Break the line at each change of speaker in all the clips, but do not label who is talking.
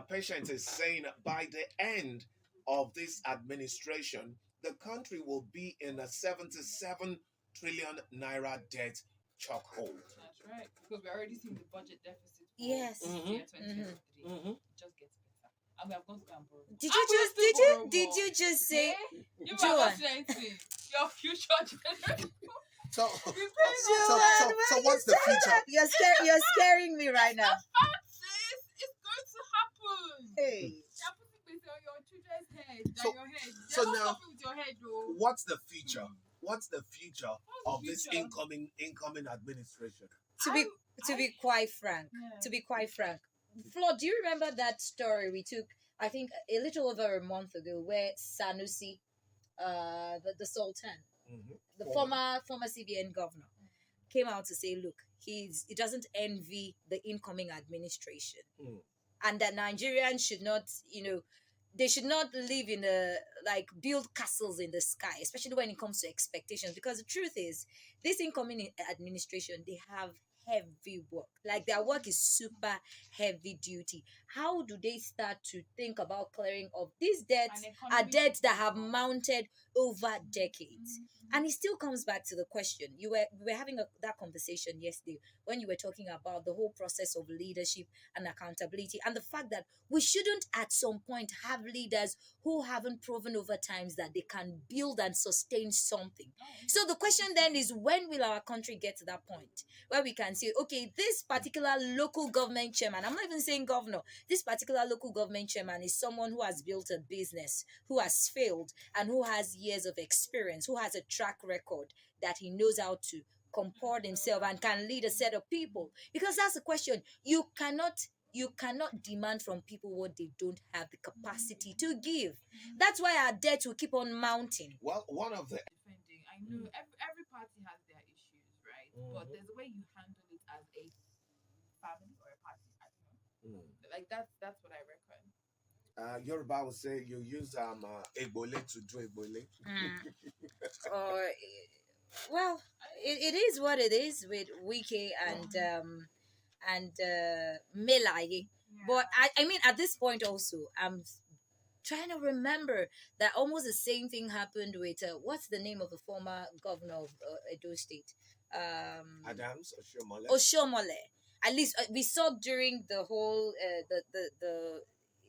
Patience is saying by the end of this administration, the country will be in a 77 trillion naira debt chokehold.
That's right. Because we're already seeing the budget deficit for
Yes.
year
Mm-hmm.
2023.
Mm-hmm.
It just gets better. And we have gone to go and borrow.
Did
And
you
we will
just
still
did you
borrow
did
more.
you just say
You
Joan?
are not your future generation.
So,
We pay
so,
Joan,
so,
why
so
you
what's the
say
future?
that? You're scaring me right now.
Sis, it's going to happen.
Hey.
They're putting this on your children's head than
So-
your head.
so
They're not
now-
stopping with your head though.
What's the future? What's the future
What's
of
the
this
future?
incoming administration?
To be quite frank,
Yeah.
to be quite frank, Flo, do you remember that story we took? I think a little over a month ago, where Sanusi, the Sultan,
Mm-hmm.
the former CBN governor, came out to say, look, he doesn't envy the incoming administration,
Mm.
and that Nigerians should not, they should not live in build castles in the sky, especially when it comes to expectations. Because the truth is, this incoming administration, they have heavy work. Like, their work is super heavy duty. How do they start to think about clearing up these debts?
An
Are
economy
debts that
to
have
grow.
mounted over decades. And it still comes back to the question. We were having that conversation yesterday when you were talking about the whole process of leadership and accountability, and the fact that we shouldn't at some point have leaders who haven't proven over times that they can build and sustain something. So the question then is, when will our country get to that point where we can say, okay, this particular local government chairman, I'm not even saying governor, this particular local government chairman is someone who has built a business, who has failed, and who has years of experience, who has a track record, that he knows how to comport himself and can lead a set of people. Because that's the question. You cannot demand from people what they don't have the capacity to give. That's why our debt will keep on mounting.
Well, one of the
Defending. I know every party has their issues, right? But there's a way you handle it as a family or a party. I don't know. Like that's what I reckon.
Yoruba will say you use egbole to do egbole.
Or, well, it is what it is with Wiki and Melaye. But I mean, at this point also, I'm trying to remember that almost the same thing happened with what's the name of the former governor of Edo State?
Adams Oshiomhole.
Oshomole. At least we saw during the whole the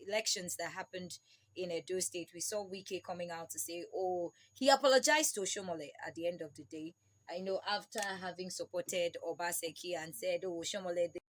elections that happened in Edo State, we saw Wike coming out to say, oh, he apologized to Oshomole at the end of the day. I know, after having supported Obaseki and said, oh, Oshomole